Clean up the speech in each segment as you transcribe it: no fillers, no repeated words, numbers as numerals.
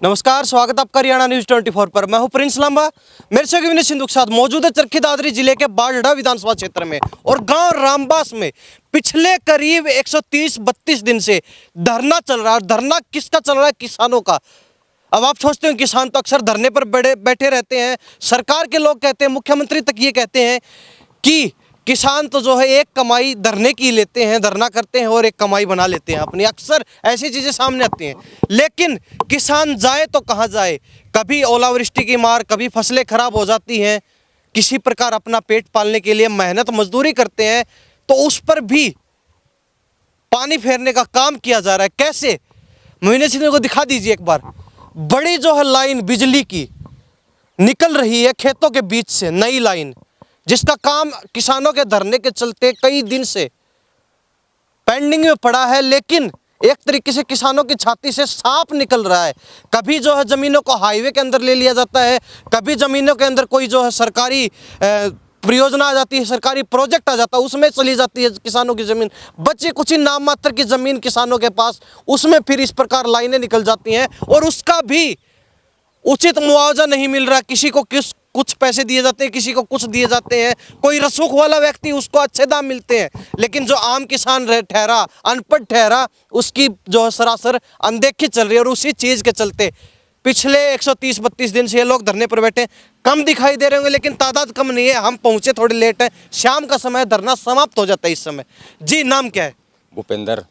नमस्कार, स्वागत आपका हरियाणा न्यूज 24 पर। मैं हूं प्रिंस लांबा। मेरे से विनय सिंधु के साथ मौजूद है चरखी दादरी जिले के बाढ़ड़ा विधानसभा क्षेत्र में और गांव रामबास में पिछले करीब 130-32 दिन से धरना चल रहा है। और धरना किसका चल रहा है? किसानों का। अब आप सोचते हैं किसान तो अक्सर धरने पर बैठे रहते हैं। सरकार के लोग कहते हैं, मुख्यमंत्री तक ये कहते हैं कि किसान तो जो है एक कमाई धरने की लेते हैं, धरना करते हैं और एक कमाई बना लेते हैं अपनी। अक्सर ऐसी चीज़ें सामने आती हैं, लेकिन किसान जाए तो कहाँ जाए? कभी ओलावृष्टि की मार, कभी फसलें खराब हो जाती हैं, किसी प्रकार अपना पेट पालने के लिए मेहनत मजदूरी करते हैं, तो उस पर भी पानी फेरने का काम किया जा रहा है। कैसे? मोहिनी सिंह को दिखा दीजिए एक बार। बड़ी जो है लाइन बिजली की निकल रही है खेतों के बीच से, नई लाइन, जिसका काम किसानों के धरने के चलते कई दिन से पेंडिंग में पड़ा है। लेकिन एक तरीके से किसानों की छाती से सांप निकल रहा है। कभी जो है जमीनों को हाईवे के अंदर ले लिया जाता है, कभी जमीनों के अंदर कोई जो है सरकारी परियोजना आ जाती है, सरकारी प्रोजेक्ट आ जाता है, उसमें चली जाती है किसानों की जमीन। बची कुछ ही नाम मात्र की जमीन किसानों के पास, उसमें फिर इस प्रकार लाइनें निकल जाती हैं और उसका भी उचित मुआवजा नहीं मिल रहा। किसी को कुछ पैसे दिए जाते हैं, किसी को कुछ दिए जाते हैं। कोई रसूख वाला व्यक्ति, उसको अच्छे दाम मिलते हैं, लेकिन जो आम किसान ठहरा, अनपढ़ ठहरा, उसकी जो है सरासर अनदेखी चल रही है। और उसी चीज़ के चलते पिछले 130-32 दिन से ये लोग धरने पर बैठे। कम दिखाई दे रहे होंगे, लेकिन तादाद कम नहीं है। हम पहुंचे थोड़ी लेट है, शाम का समय, धरना समाप्त हो जाता है इस समय। जी, नाम क्या है? भूपेंद्र।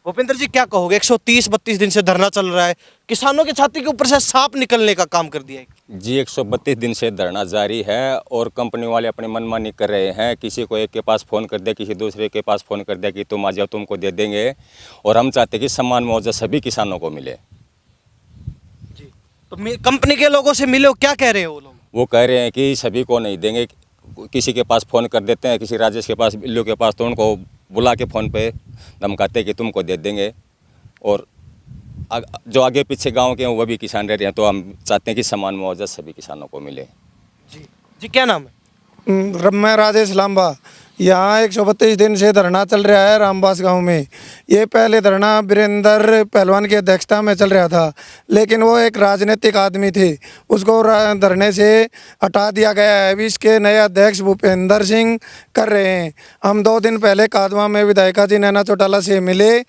भूपेंद्र जी, क्या कहोगे? 130-32 दिन से धरना चल रहा है, किसानों की छाती के ऊपर से सांप निकलने का काम कर दिया है। जी, 132 दिन से धरना जारी है और कंपनी वाले अपनी मनमानी कर रहे हैं। किसी को एक के पास फ़ोन कर दिया, किसी दूसरे के पास फ़ोन कर दिया कि तुम आ जाओ, तुमको दे देंगे। और हम चाहते हैं कि समान मुआवजा सभी किसानों को मिले। जी, तो कंपनी के लोगों से मिले, क्या कह रहे हैं वो लोग? वो कह रहे हैं कि सभी को नहीं देंगे, किसी के पास फ़ोन कर देते हैं, किसी राजेश के पास, बिल्लू के पास, तो उनको बुला के फ़ोन पे धमकाते कि तुमको दे देंगे। और जो आगे पीछे गांव के हैं वो भी किसान रह रहे हैं, तो हम चाहते हैं कि समान मुआवजा सभी किसानों को मिले। जी जी, क्या नाम है? मैं राजेश लांबा। यहाँ 132 दिन से धरना चल रहा है रामबास गांव में। ये पहले धरना वीरेंद्र पहलवान की अध्यक्षता में चल रहा था, लेकिन वो एक राजनीतिक आदमी थे, उसको धरने से हटा दिया गया है। अभी इसके नए अध्यक्ष भूपेंद्र सिंह कर रहे हैं। हम 2 दिन पहले कादवा में विधायिका जी नैना चौटाला से मिले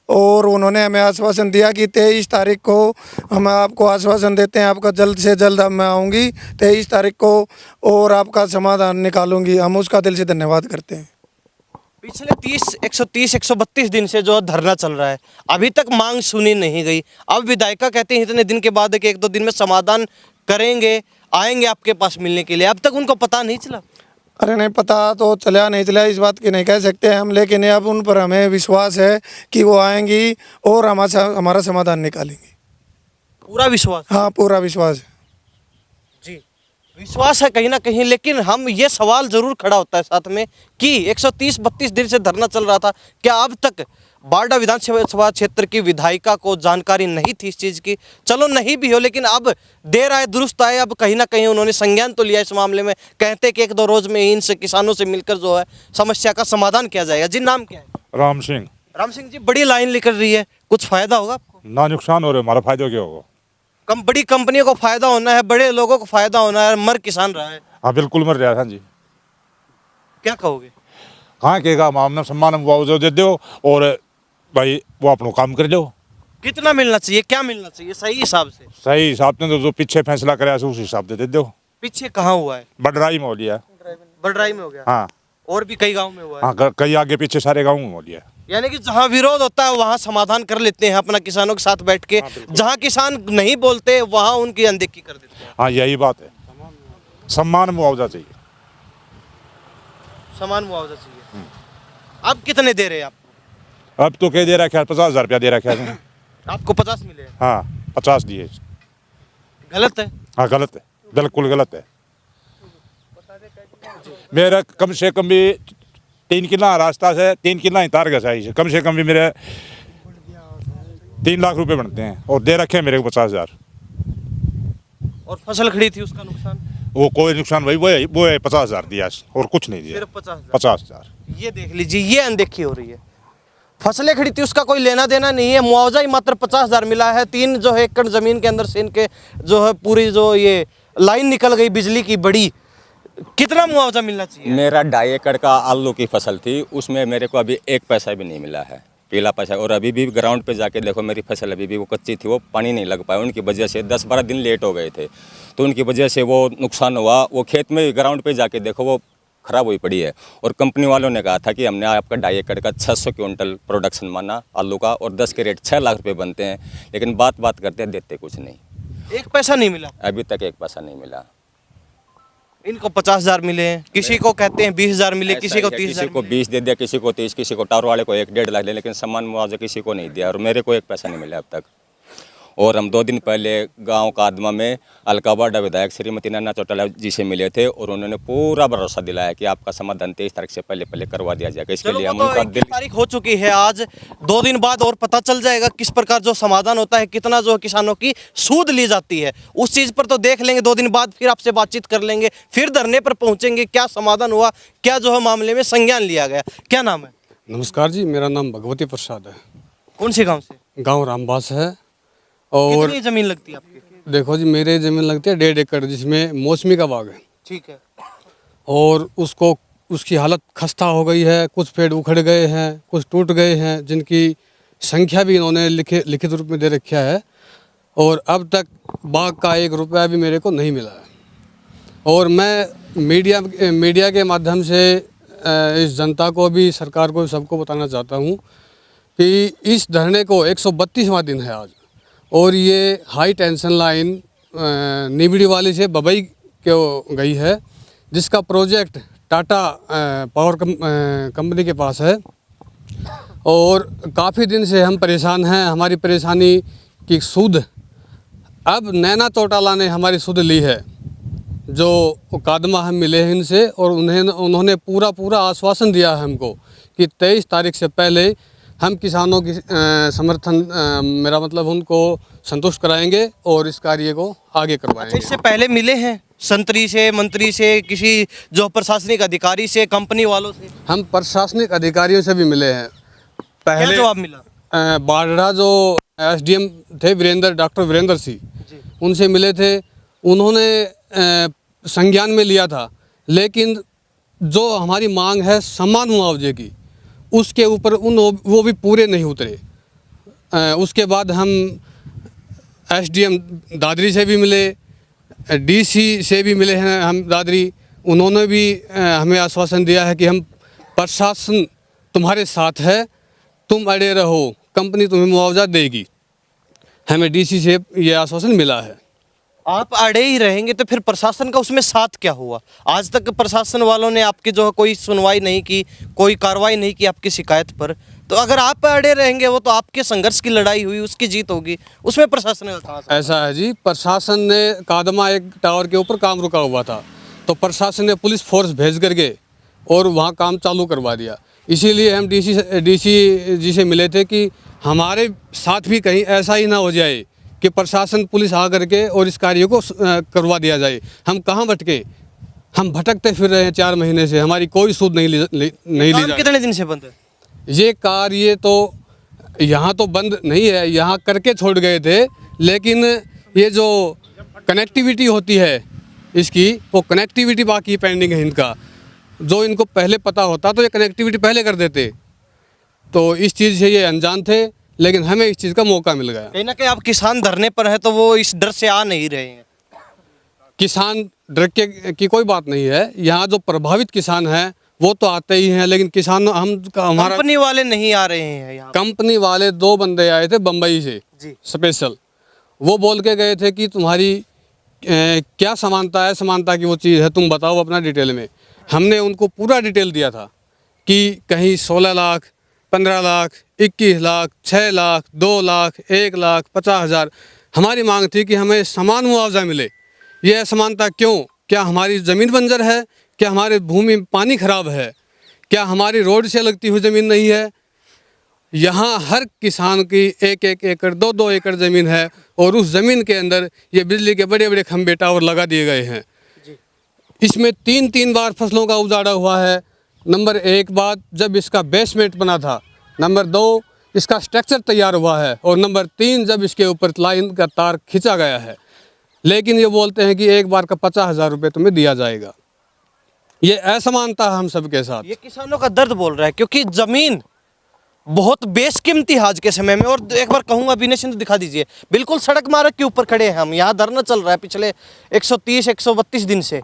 और उन्होंने हमें आश्वासन दिया कि 23 तारीख को हम आपको आश्वासन देते हैं, आपका जल्द से जल्द मैं आऊँगी 23 तारीख को और आपका समाधान निकालूंगी। हम उसका दिल से धन्यवाद करते हैं। पिछले 130-132 दिन से जो धरना चल रहा है, अभी तक मांग सुनी नहीं गई। अब विधायिका कहते हैं इतने दिन के बाद कि 1-2 दिन में समाधान करेंगे, आएंगे आपके पास मिलने के लिए। अब तक उनको पता नहीं चला? अरे नहीं, पता तो चला नहीं चला, इस बात की नहीं कह सकते हम, लेकिन अब उन पर हमें विश्वास है कि वो आएंगी और हमारा समाधान निकालेंगी। पूरा विश्वास? हाँ, पूरा विश्वास है जी, विश्वास है कहीं ना कहीं। लेकिन हम ये सवाल जरूर खड़ा होता है साथ में कि 130-32 दिन से धरना चल रहा था, क्या अब तक बाढ़ड़ा विधानसभा क्षेत्र की विधायिका को जानकारी नहीं थी इस चीज़ की? चलो नहीं भी हो, लेकिन अब देर आए दुरुस्त आए। अब कहीं ना कहीं उन्होंने संज्ञान तो लिया इस मामले में। कहते कि 1-2 रोज में इनसे किसानों से मिलकर जो है समस्या का समाधान किया जाएगा। जी, नाम क्या है? राम सिंह। राम सिंह जी, बड़ी लाइन निकल रही है, कुछ फायदा होगा आपको? ना नुकसान हो रहा है, हमारा फायदा क्या होगा? बड़ी कंपनियों को फायदा होना है, बड़े लोगों को फायदा होना है, मर किसान रहा है। हाँ, बिल्कुल मर रहा था जी। क्या कहोगे? हाँ, कहेगा हमने सम्मान मुआवजा दे दो और भाई वो अपना काम कर लो। कितना मिलना चाहिए, क्या मिलना चाहिए सही हिसाब से? सही हिसाब से तो जो पीछे फैसला कराया उस हिसाब से दे दो। पीछे कहाँ हुआ है? बडराई में हो लिया। बडराई में हो गया? हाँ। और भी कई गांव में हुआ है? हाँ, कई आगे पीछे सारे गाँव में हो लिया। यानी कि जहाँ विरोध होता है वहाँ समाधान कर लेते हैं अपना किसानों के साथ बैठ के। जहाँ किसान नहीं बोलते वहाँ उनकी अनदेखी कर देते हैं। हाँ, यही बात है, सम्मान मुआवजा चाहिए। समान मुआवजा चाहिए। अब कितने दे रहे हैं आप? अब तो क्या दे रखा है? 50,000 रुपया दे रखा है। आपको 50 मिले हैं? हाँ, 50 दिए। गलत है? हाँ, गलत है, बिल्कुल गलत है। मेरा कम से कम भी 3 किला रास्ता से 3 किला ही तार घसाई से कम भी मेरे 3 लाख रुपए बनते हैं और दे रखे हैं मेरे को 50,000। और फसल खड़ी थी, उसका नुकसान? वो कोई नुकसान भाई वो है 50,000 दिया और कुछ नहीं दिया। सिर्फ 50,000? 50,000। ये देख लीजिए, ये अनदेखी हो रही है। फसलें खड़ी थी उसका कोई लेना देना नहीं है, मुआवजा ही मात्र 50,000 मिला है। 3 जो है एकड़ ज़मीन के अंदर से इनके जो है पूरी जो ये लाइन निकल गई बिजली की बड़ी। कितना मुआवजा मिलना चाहिए? मेरा 2.5 एकड़ का आलू की फसल थी, उसमें मेरे को अभी 1 पैसा भी नहीं मिला है, पीला पैसा। और अभी भी ग्राउंड पे जाके देखो, मेरी फसल अभी भी वो कच्ची थी, वो पानी नहीं लग पाया। उनकी वजह से 10-12 दिन लेट हो गए थे, तो उनकी वजह से वो नुकसान हुआ। वो खेत में ग्राउंड पे जाके देखो, वो ख़राब हुई पड़ी है। और कंपनी वालों ने कहा था कि हमने आपका 2.5 एकड़ का 600 क्विंटल प्रोडक्शन माना आलू का, और 10 के रेट 6 लाख रुपये बनते हैं, लेकिन बात करते हैं, देते कुछ नहीं। 1 पैसा नहीं मिला अभी तक 1 पैसा नहीं मिला। इनको 50,000 मिले हैं, किसी को कहते हैं 20,000 मिले, किसी को 30,000 किसी को 20 दे दिया, किसी को 30, किसी को टावर वाले को 1-1.5 लाख दे, लेकिन समान मुआवजा किसी को नहीं दिया। और मेरे को 1 पैसा नहीं मिला अब तक। और हम 2 दिन पहले गांव कादमा में अलकाबाड़ा विधायक श्रीमती नैना चौटाला जी से मिले थे, और उन्होंने पूरा भरोसा दिलाया कि आपका समाधान 23 तारीख से पहले करवा दिया जाएगा। इसके लिए हम उनका 21 तारीख हो चुकी है, आज 2 दिन बाद और पता चल जाएगा किस प्रकार जो समाधान होता है, कितना जो किसानों की सूद ली जाती है, उस चीज़ पर तो देख लेंगे। 2 दिन बाद फिर आपसे बातचीत कर लेंगे, फिर धरने पर पहुंचेंगे, क्या समाधान हुआ, क्या जो है मामले में संज्ञान लिया गया। क्या नाम है? नमस्कार जी, मेरा नाम भगवती प्रसाद है। कौन से गाँव से? गांव रामबास है। और कितनी जमीन लगती है आपकी? देखो जी, मेरे ज़मीन लगती है 1.5 एकड़, जिसमें मौसमी का बाग है। ठीक है। और उसकी हालत खस्ता हो गई है। कुछ पेड़ उखड़ गए हैं, कुछ टूट गए हैं, जिनकी संख्या भी इन्होंने लिखित रूप में दे रखा है। और अब तक बाग का 1 रुपया भी मेरे को नहीं मिला है। और मैं मीडिया के माध्यम से इस जनता को भी, सरकार को, सबको बताना चाहता हूँ कि इस धरने को 132वां दिन है आज, और ये हाई टेंशन लाइन निबड़ी वाली से बबई को गई है, जिसका प्रोजेक्ट टाटा पावर कंपनी के पास है। और काफ़ी दिन से हम परेशान हैं। हमारी परेशानी की सूद अब नैना चौटाला ने हमारी सूद ली है, जो कादमा हम मिले हैं इनसे, और उन्होंने पूरा आश्वासन दिया है हमको कि 23 तारीख से पहले हम किसानों की समर्थन, मेरा मतलब उनको संतुष्ट कराएंगे और इस कार्य को आगे करवाएंगे। इससे पहले मिले हैं संतरी से, मंत्री से, किसी जो प्रशासनिक अधिकारी से, कंपनी वालों से? हम प्रशासनिक अधिकारियों से भी मिले हैं। क्या पहले जवाब मिला? बाढ़ा जो SDM थे डॉक्टर वीरेंद्र सिंह, उनसे मिले थे। उन्होंने संज्ञान में लिया था, लेकिन जो हमारी मांग है समान मुआवजे की, उसके ऊपर वो भी पूरे नहीं उतरे। उसके बाद हम SDM दादरी से भी मिले, DC से भी मिले हैं हम दादरी। उन्होंने भी हमें आश्वासन दिया है कि हम प्रशासन तुम्हारे साथ है, तुम अड़े रहो, कंपनी तुम्हें मुआवजा देगी। हमें DC से ये आश्वासन मिला है। आप अड़े ही रहेंगे तो फिर प्रशासन का उसमें साथ क्या हुआ? आज तक प्रशासन वालों ने आपकी जो है कोई सुनवाई नहीं की, कोई कार्रवाई नहीं की आपकी शिकायत पर। तो अगर आप अड़े रहेंगे, वो तो आपके संघर्ष की लड़ाई हुई, उसकी जीत होगी, उसमें प्रशासन का कहाँ से? ऐसा है जी, प्रशासन ने कादमा एक टावर के ऊपर काम रुका हुआ था, तो प्रशासन ने पुलिस फोर्स भेज करके और वहाँ काम चालू करवा दिया। इसीलिए हम DC जी से मिले थे कि हमारे साथ भी कहीं ऐसा ही ना हो जाए कि प्रशासन, पुलिस आ करके और इस कार्य को करवा दिया जाए। हम कहाँ भटके? हम भटकते फिर रहे हैं 4 महीने से, हमारी कोई सूद नहीं ली जा। कितने दिन से बंद है ये कार्य? तो यहाँ तो बंद नहीं है, यहाँ करके छोड़ गए थे, लेकिन ये जो कनेक्टिविटी होती है इसकी, वो कनेक्टिविटी बाकी पेंडिंग है इनका। जो इनको पहले पता होता तो ये कनेक्टिविटी पहले कर देते। तो इस चीज़ से ये अनजान थे, लेकिन हमें इस चीज़ का मौका मिल गया। कहीं ना कहीं आप किसान धरने पर हैं तो वो इस डर से आ नहीं रहे हैं। किसान डर की कोई बात नहीं है। यहाँ जो प्रभावित किसान हैं वो तो आते ही हैं, लेकिन किसान हमारा कंपनी वाले नहीं आ रहे हैं यहाँ। कंपनी वाले 2 बंदे आए थे बम्बई से जी, स्पेशल। वो बोल के गए थे कि तुम्हारी क्या समानता है, समानता की वो चीज़ है, तुम बताओ अपना डिटेल में। हमने उनको पूरा डिटेल दिया था कि कहीं 16 लाख, 15 लाख, 21 लाख, 6 लाख, 2 लाख, 1 लाख 50,000 हमारी मांग थी कि हमें समान मुआवजा मिले। ये असमानता क्यों? क्या हमारी ज़मीन बंजर है? क्या हमारे भूमि में पानी खराब है? क्या हमारी रोड से लगती हुई ज़मीन नहीं है? यहाँ हर किसान की 1-1 एकड़, 2-2 एकड़ ज़मीन है, और उस ज़मीन के अंदर ये बिजली के बड़े बड़े खंभे टावर लगा दिए गए हैं। इसमें 3-3 बार फसलों का उजाड़ा हुआ है। नंबर 1 बात, जब इसका बेसमेंट बना था नंबर 2 इसका स्ट्रक्चर तैयार हुआ है, और नंबर 3 जब इसके ऊपर लाइन का तार खींचा गया है, लेकिन ये बोलते हैं कि एक बार का 50,000 रुपये तुम्हें दिया जाएगा। ये असमानता है हम सबके साथ। ये किसानों का दर्द बोल रहा है, क्योंकि जमीन बहुत बेशकीमती है आज के समय में। और एक बार कहूंगा विनय सिंधु दिखा दीजिए, बिल्कुल सड़क मार्ग के ऊपर खड़े हैं हम, यहाँ धरना चल रहा है पिछले 130-132 दिन से।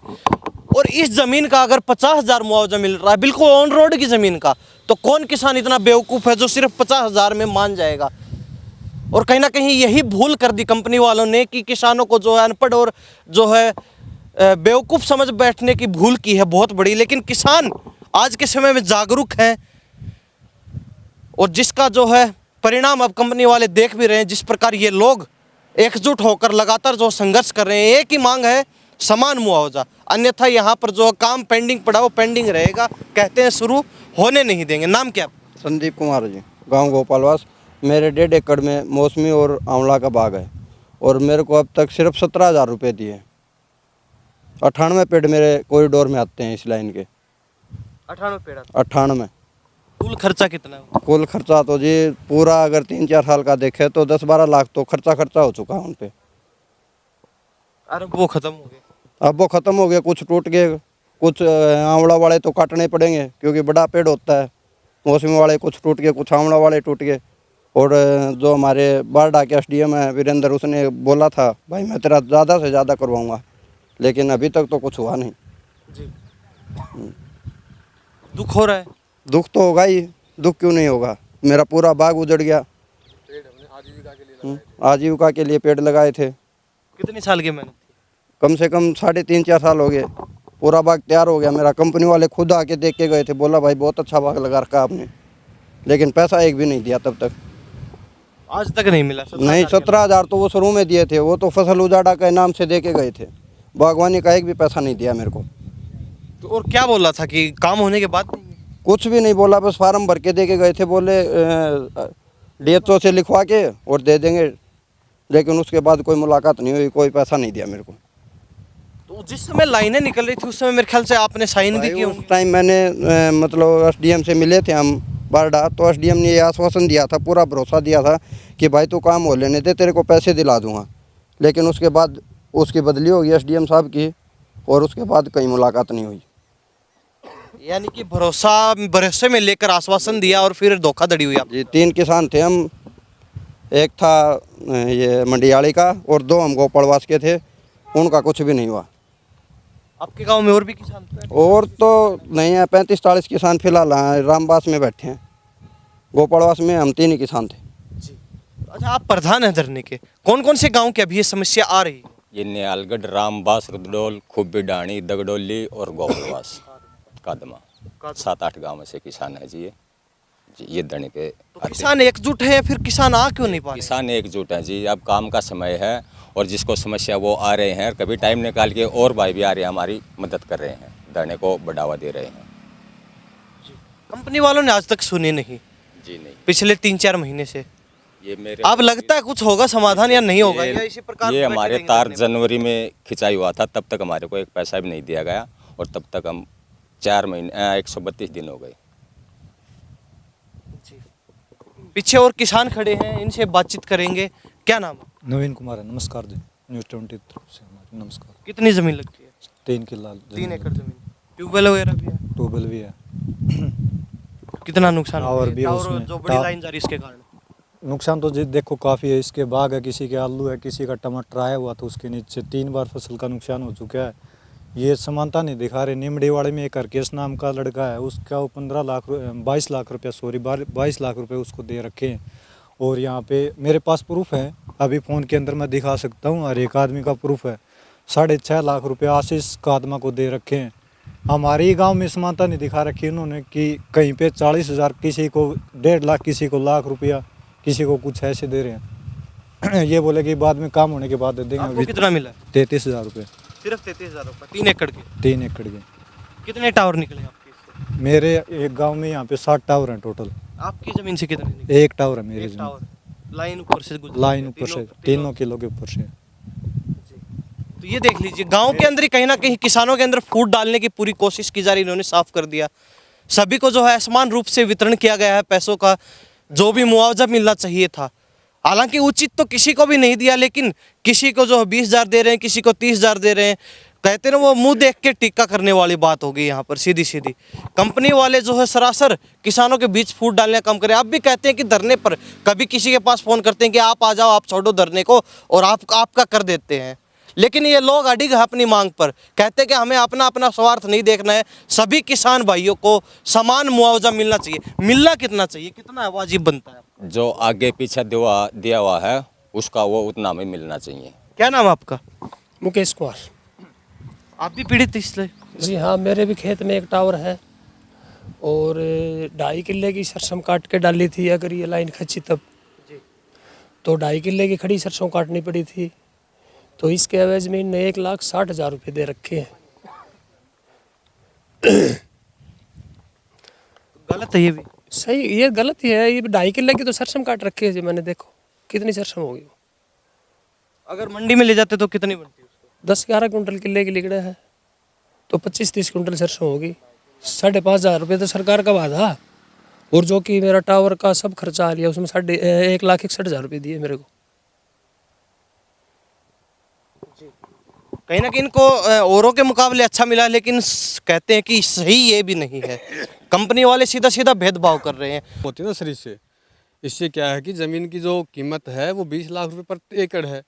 और इस जमीन का अगर 50,000 मुआवजा मिल रहा है, बिल्कुल ऑन रोड की जमीन का, तो कौन किसान इतना बेवकूफ़ है जो सिर्फ 50,000 में मान जाएगा। और कहीं ना कहीं यही भूल कर दी कंपनी वालों ने कि किसानों को जो है अनपढ़ और जो है बेवकूफ़ समझ बैठने की भूल की है बहुत बड़ी। लेकिन किसान आज के समय में जागरूक हैं, और जिसका जो है परिणाम अब कंपनी वाले देख भी रहे हैं। जिस प्रकार ये लोग एकजुट होकर लगातार जो संघर्ष कर रहे हैं, एक ही मांग है, समान मुआवजा, अन्यथा यहाँ पर जो काम पेंडिंग पड़ा वो पेंडिंग रहेगा। कहते हैं शुरू होने नहीं देंगे। नाम क्या? संदीप कुमार जी, गांव गोपालवास। मेरे 1.5 एकड़ में मौसमी और आंवला का बाग है, और मेरे को अब तक सिर्फ 17,000 रुपये दिए। 98 पेड़ मेरे कॉरिडोर में आते हैं इस लाइन के। 98 पेड़? 98। कुल खर्चा कितना है? कुल खर्चा तो जी पूरा अगर 3-4 साल का देखे तो 10-12 लाख तो खर्चा हो चुका है उन पे। अरे वो खत्म हो गया। अब वो ख़त्म हो गया, कुछ टूट गए, कुछ आंवला वाले तो काटने पड़ेंगे क्योंकि बड़ा पेड़ होता है। मौसमी वाले कुछ टूट गए, कुछ आंवला वाले टूट गए। और जो हमारे बारडा के SDM है वीरेंद्र, उसने बोला था भाई मैं तेरा ज़्यादा से ज़्यादा करवाऊँगा, लेकिन अभी तक तो कुछ हुआ नहीं जी। दुख हो रहा है? दुख तो होगा ही, दुख क्यों नहीं होगा। मेरा पूरा बाग उजड़ गया। आजीविका के लिए पेड़ लगाए थे। कितने साल की मेहनत थी? कम से कम 3.5-4 साल हो गए। पूरा बाग तैयार हो गया मेरा। कंपनी वाले खुद आके देख के गए थे, बोला भाई बहुत अच्छा बाग लगा रखा आपने, लेकिन पैसा एक भी नहीं दिया तब तक। आज तक नहीं मिला? नहीं, 17,000 तो वो शुरू में दिए थे, वो तो फसल उजाड़ा के नाम से दे के गए थे। बागवानी का एक भी पैसा नहीं दिया मेरे को। तो और क्या बोला था कि काम होने के बाद? कुछ भी नहीं बोला, बस फार्म भर के दे के गए थे। बोले DHO से लिखवा के और दे देंगे, लेकिन उसके बाद कोई मुलाकात नहीं हुई, कोई पैसा नहीं दिया मेरे को। तो जिस समय लाइनें निकल रही थी उस समय मेरे ख्याल से आपने साइन भी किया? उस टाइम मैंने मतलब SDM से मिले थे हम बारडा, तो SDM ने ये आश्वासन दिया था, पूरा भरोसा दिया था कि भाई तू काम हो लेने दे, तेरे को पैसे दिला दूंगा। लेकिन उसके बाद उसकी बदली होगी SDM साहब की, और उसके बाद कहीं मुलाकात नहीं हुई। यानी कि भरोसे में लेकर आश्वासन दिया और फिर धोखाधड़ी हुई। जी, 3 किसान थे हम। एक था ये मंडियाली का, और 2 हम गोपालवास के थे। उनका कुछ भी नहीं हुआ। आपके गांव में और भी किसान थे? और तो नहीं है, 35-40 किसान फिलहाल रामबास में बैठे हैं। गोपालवास में हम 3 ही किसान थे। जी। अच्छा, आप प्रधान हैं धरने के। कौन कौन से गांव की अभी ये समस्या आ रही है? ये न्यालगढ़, रामबास, रुदडोल, खुब्बी डाणी, दगडोली और गोपालवास, कादमा, 7-8 गाँव से किसान है जी। ये धरने पे तो किसान एकजुट है या फिर किसान आ क्यों नहीं पा रहे? किसान एकजुट हैं जी। अब काम का समय है, और जिसको समस्या वो आ रहे हैं, कभी टाइम निकाल के, और भाई भी आ रहे हैं, हमारी मदद कर रहे हैं, धरने को बढ़ावा दे रहे हैं। कंपनी वालों ने आज तक सुनी नहीं जी नहीं, पिछले 3-4 महीने से। ये मेरे अब लगता है कुछ होगा समाधान या नहीं होगा, या इसी प्रकार ये बैठे हमारे रहेंगे तार धरने पे? जनवरी में खिंचाई हुआ था, तब तक हमारे को एक पैसा भी नहीं दिया गया, और तब तक हम 4 महीने 132 दिन हो गए। पीछे और किसान खड़े हैं, इनसे बातचीत करेंगे। क्या नाम? नवीन कुमार है। नमस्कार जी, न्यूज़ 20 तरफ से हमारी नमस्कार। कितनी जमीन लगती है? 3 किला 3 एकड़ जमीन। ट्यूबवेल वगैरह भी है? ट्यूबवेल भी है। कितना नुकसान टावर भी है टावर उसमें। जो बड़ी लाइन जा रही है इसके कारण? नुकसान तो जी देखो काफ़ी है। इसके बाग है, किसी के आलू है, किसी का टमाटर आया हुआ था, उसके नीचे 3 बार फसल का नुकसान हो चुका है। ये समानता नहीं दिखा रहे। निमड़ीवाड़े में एक हरकेश नाम का लड़का है, उसका वो 22 लाख रुपये उसको दे रखे हैं। और यहाँ पे मेरे पास प्रूफ है, अभी फ़ोन के अंदर मैं दिखा सकता हूँ, हर एक आदमी का प्रूफ है। 6.5 लाख रुपये आशीष कादमा को दे रखे हैं। हमारे ही गांव में समानता नहीं दिखा रखी उन्होंने कि कहीं पे 40,000, किसी को 1.5 लाख, किसी को लाख रुपया, किसी को कुछ ऐसे दे रहे हैं। ये बोले कि बाद में काम होने के बाद दे देंगे। आपको कितना मिला? 33,000 रुपये। सिर्फ 33,000 रुपये 3 एकड़ के? 3 एकड़ के। कितने टावर निकले आपके इससे? मेरे एक गांव में यहाँ पे 7 टावर हैं टोटल। आपकी जमीन से कितने निकले? 1 टावर है मेरी एक जमीन। टावर लाइन ऊपर से गुजर लाइन ऊपर से 3 किलो के ऊपर से। तो ये देख लीजिए, गांव के अंदर ही कहीं ना कहीं किसानों के अंदर फूट डालने की पूरी कोशिश की जा रही है। इन्होंने साफ कर दिया, सभी को जो है समान रूप से वितरण किया गया है पैसों का, जो भी मुआवजा मिलना चाहिए था। हालांकि उचित तो किसी को भी नहीं दिया, लेकिन किसी को जो 20,000 दे रहे हैं, किसी को 30,000 दे रहे हैं। कहते ना वो मुंह देख के टीका करने वाली बात होगी यहाँ पर, सीधी सीधी। कंपनी वाले जो है सरासर किसानों के बीच फूट डालने का काम करें। आप भी कहते हैं कि धरने पर कभी किसी के पास फ़ोन करते हैं कि आप आ जाओ, आप छोड़ो धरने को, और आपका कर देते हैं। लेकिन ये लोग अडिग है अपनी मांग पर, कहते हैं कि हमें अपना अपना स्वार्थ नहीं देखना है, सभी किसान भाइयों को समान मुआवजा मिलना चाहिए। मिलना कितना चाहिए, कितना वाजिब बनता है? जो आगे पीछे दिया हुआ है उसका वो उतना में मिलना चाहिए। क्या नाम है आपका? मुकेश कुमार। आप भी पीड़ित इसलिए? जी हाँ, मेरे भी खेत में एक टावर है और 2.5 किल्ले की सरसों काट के डाली थी। अगर ये लाइन खची तब तो 2.5 किल्ले की खड़ी सरसों काटनी पड़ी थी, तो इसके एवज में इन्हें 1,60,000 रुपये दे रखे हैं। गलत है ये भी। सही, ये गलत ही है। ये 2.5 किल्ले की तो सरसों काट रखी है जी, मैंने देखो कितनी सरसों होगी। अगर मंडी में ले जाते तो कितनी बनती है? 10-11 कुंटल किल्ले की लिगड़ा है तो 25-30 कुंटल सरसों होगी। 5,500 रुपये तो सरकार का वादा, और जो कि मेरा टावर का सब खर्चा आ लिया उसमें 1,61,000 रुपये दिए मेरे को। कहीं ना कहीं इनको औरों के मुकाबले अच्छा मिला, लेकिन कहते हैं कि सही ये भी नहीं है। कंपनी वाले सीधा सीधा भेदभाव कर रहे हैं। होती है ना सर। इससे क्या है कि ज़मीन की जो कीमत है वो 20 लाख रुपए पर एकड़ है,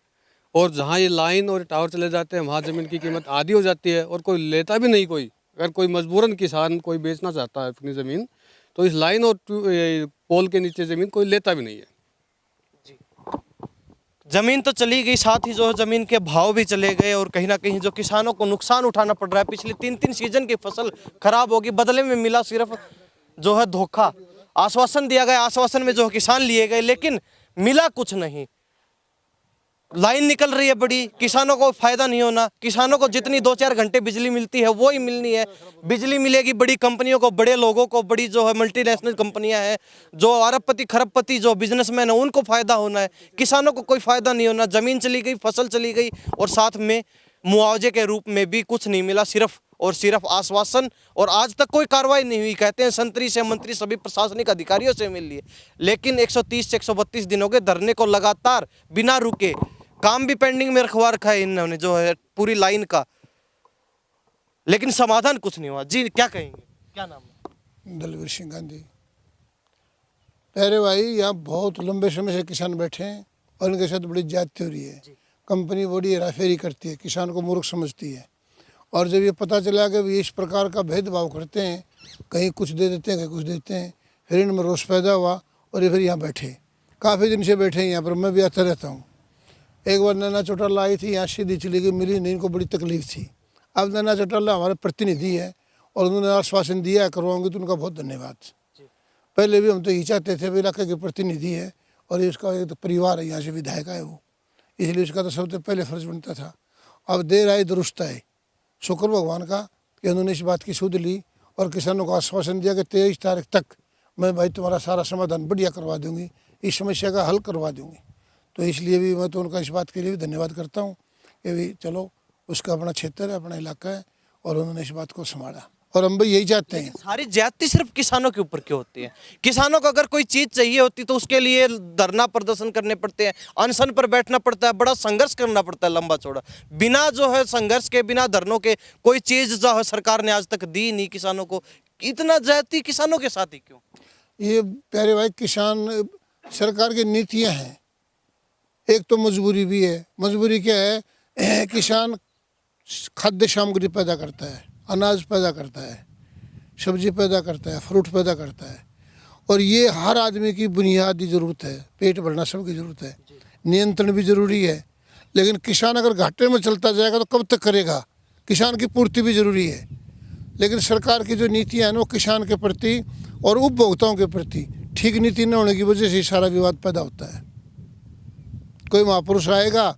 और जहाँ ये लाइन और टावर चले जाते हैं वहाँ ज़मीन की कीमत आधी हो जाती है, और कोई लेता भी नहीं। कोई अगर कोई मजबूरन किसान कोई बेचना चाहता है अपनी ज़मीन, तो इस लाइन और पोल के नीचे ज़मीन कोई लेता भी नहीं है। जमीन तो चली गई, साथ ही जो है जमीन के भाव भी चले गए, और कहीं ना कहीं जो किसानों को नुकसान उठाना पड़ रहा है। पिछले 3 सीजन की फसल खराब होगी, बदले में मिला सिर्फ जो है धोखा। आश्वासन दिया गया, आश्वासन में जो किसान लिए गए, लेकिन मिला कुछ नहीं। लाइन निकल रही है बड़ी, किसानों को फायदा नहीं होना। किसानों को जितनी 2-4 घंटे बिजली मिलती है वो ही मिलनी है। बिजली मिलेगी बड़ी कंपनियों को, बड़े लोगों को, बड़ी जो है मल्टीनेशनल कंपनियां हैं, जो अरबपति खरबपति जो बिजनेसमैन है, उनको फायदा होना है। किसानों को कोई फायदा नहीं होना। जमीन चली गई, फसल चली गई, और साथ में मुआवजे के रूप में भी कुछ नहीं मिला, सिर्फ और सिर्फ आश्वासन, और आज तक कोई कार्रवाई नहीं हुई। कहते हैं संतरी से मंत्री सभी प्रशासनिक अधिकारियों से मिल लिए, लेकिन 130 से 132 दिन हो गए धरने को लगातार बिना रुके। काम भी पेंडिंग में रखवा रखा है इन्होंने जो है पूरी लाइन का, लेकिन समाधान कुछ नहीं हुआ। जी क्या कहेंगे, क्या नाम है? दलवीर सिंह गांधी। पहले भाई यहाँ बहुत लंबे समय से किसान बैठे हैं और इनके साथ बड़ी ज्यादती हो रही है। कंपनी बड़ी हेराफेरी करती है, किसान को मूर्ख समझती है, और जब ये पता चला कि ये इस प्रकार का भेदभाव करते हैं, कहीं कुछ दे देते हैं, कहीं कुछ देते हैं, फिर इनमें रोष पैदा हुआ और ये फिर यहाँ बैठे। काफ़ी दिन से बैठे हैं यहाँ पर, मैं भी आता रहता हूँ। एक बार नैना चौटाला आई थी, यहाँ सीधी चली गई, मिली नहीं, इनको बड़ी तकलीफ थी। अब नैना चौटाला हमारे प्रतिनिधि है और उन्होंने आश्वासन दिया करवाऊंगी, तो उनका बहुत धन्यवाद। पहले भी हम तो यही चाहते थे, इलाके के प्रतिनिधि है और ये उसका एक तो परिवार है, यहाँ से विधायक है वो, इसलिए उसका तो सबसे पहले फर्ज बनता था। अब देर आए दुरुस्त आए, शुक्र भगवान का कि उन्होंने इस बात की सुध ली और किसानों को आश्वासन दिया कि 23 तारीख तक मैं भाई तुम्हारा सारा समाधान बढ़िया करवा दूंगी, इस समस्या का हल करवा दूंगी। तो इसलिए भी मैं तो उनका इस बात के लिए भी धन्यवाद करता हूँ कि भाई चलो उसका अपना क्षेत्र है, अपना इलाका है, और उन्होंने इस बात को संभाला, और हम भी यही चाहते हैं। सारी ज्यादती सिर्फ किसानों के ऊपर क्यों होती है? किसानों को अगर कोई चीज चाहिए होती तो उसके लिए धरना प्रदर्शन करने पड़ते हैं, अनशन पर बैठना पड़ता है, बड़ा संघर्ष करना पड़ता है लंबा चौड़ा। बिना जो है संघर्ष के, बिना धरनों के कोई चीज जो है सरकार ने आज तक दी नहीं किसानों को। इतना ज्यादती किसानों के साथ ही क्यों? ये प्यारे भाई, किसान सरकार की नीतियाँ हैं, एक तो मजबूरी भी है। मजबूरी क्या है? किसान खाद्य सामग्री पैदा करता है, अनाज पैदा करता है, सब्जी पैदा करता है, फ्रूट पैदा करता है, और ये हर आदमी की बुनियादी ज़रूरत है। पेट भरना सबकी ज़रूरत है, नियंत्रण भी ज़रूरी है। लेकिन किसान अगर घाटे में चलता जाएगा तो कब तक करेगा? किसान की पूर्ति भी ज़रूरी है। लेकिन सरकार की जो नीतियाँ हैं वो किसान के प्रति और उपभोक्ताओं के प्रति ठीक नीति न होने की वजह से सारा विवाद पैदा होता है। कोई महापुरुष आएगा,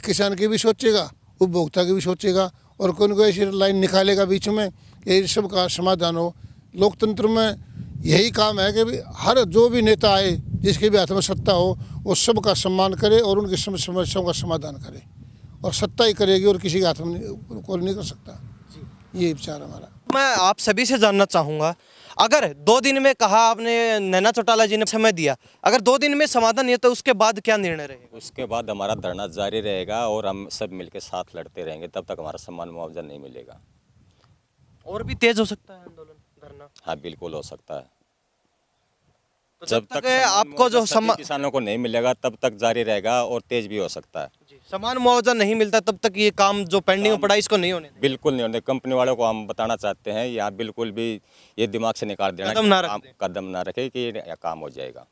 किसान की भी सोचेगा, उपभोक्ता की भी सोचेगा, और कोई न कोई ऐसी लाइन निकालेगा बीच में कि सब का समाधान हो। लोकतंत्र में यही काम है कि हर जो भी नेता आए, जिसके भी हाथ में सत्ता हो, वो सबका सम्मान करे और उनकी समस्याओं का समाधान करे, और सत्ता ही करेगी और किसी के हाथ में कोई नहीं कर सकता। ये विचार हमारा। मैं आप सभी से जानना चाहूँगा, अगर 2 दिन में कहा आपने, नैना चौटाला जी ने समय दिया, अगर 2 दिन में समाधान नहीं है तो उसके बाद क्या निर्णय रहेगा? उसके बाद हमारा धरना जारी रहेगा और हम सब मिलकर साथ लड़ते रहेंगे, तब तक हमारा सम्मान मुआवजा नहीं मिलेगा। और भी तेज हो सकता है आंदोलन, धरना? हाँ, बिल्कुल हो सकता है। तो जब तक आपको जो सभी किसानों को नहीं मिलेगा तब तक जारी रहेगा और तेज भी हो सकता है। समान मुआवजा नहीं मिलता तब तक ये काम जो पेंडिंग पड़ा इसको नहीं होने दें। बिल्कुल नहीं होने। कंपनी वालों को हम बताना चाहते हैं, यहाँ बिल्कुल भी ये दिमाग से निकाल देना, कदम ना रखे कि ये काम हो जाएगा।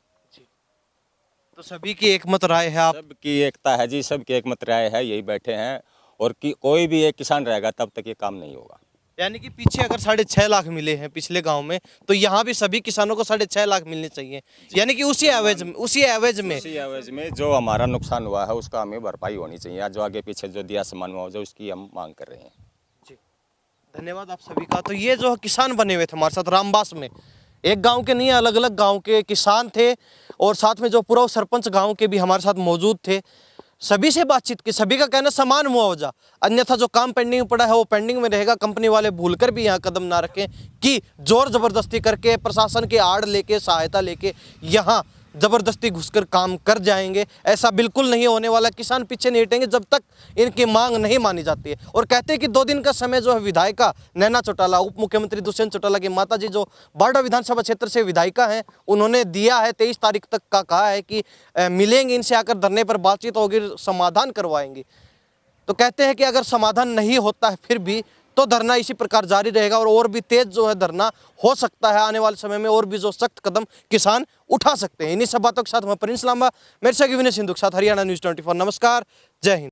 तो सभी की एकमत राय है, आप सबकी एकता है जी, सबकी एकमत राय है, यही बैठे हैं। और कि कोई भी एक किसान रहेगा तब तक ये काम नहीं होगा। यानी कि पीछे अगर 6.5 लाख मिले हैं पिछले गांव में, तो यहाँ भी सभी किसानों को 6.5 लाख मिलने चाहिए। यानी कि उसी एवज में जो हमारा नुकसान हुआ है उसका हमें भरपाई होनी चाहिए। जो आगे पीछे जो दिया सम्मान मुआवजा उसकी हम मांग कर रहे हैं। जी, धन्यवाद आप सभी का। तो ये जो किसान बने हुए थे हमारे साथ रामबास में, एक गांव के नहीं, अलग अलग गांव के किसान थे और साथ में जो पूर्व सरपंच गांव के भी हमारे साथ मौजूद थे। सभी से बातचीत की, सभी का कहना समान मुआवजा, अन्यथा जो काम पेंडिंग पड़ा है वो पेंडिंग में रहेगा। कंपनी वाले भूलकर भी यहाँ कदम ना रखें कि जोर जबरदस्ती करके, प्रशासन की आड़ लेके, सहायता लेके यहाँ जबरदस्ती घुसकर काम कर जाएंगे, ऐसा बिल्कुल नहीं होने वाला। किसान पीछे नहीं हटेंगे जब तक इनकी मांग नहीं मानी जाती है। और कहते हैं कि 2 दिन का समय जो है विधायिका नैना चौटाला, उप मुख्यमंत्री दुष्यंत चौटाला की माता जी जो बारडा विधानसभा क्षेत्र से विधायिका हैं, उन्होंने दिया है 23 तारीख तक का कहा है कि मिलेंगे, इनसे आकर धरने पर बातचीत होगी, समाधान करवाएंगे। तो कहते हैं कि अगर समाधान नहीं होता है फिर भी तो धरना इसी प्रकार जारी रहेगा और भी तेज जो है धरना हो सकता है आने वाले समय में, और भी जो सख्त कदम किसान उठा सकते हैं। इन्हीं सब बातों के साथ मैं प्रिंस लांबा, मेरे से विनय सिंधु के साथ हरियाणा न्यूज़ 24। नमस्कार, जय हिंद।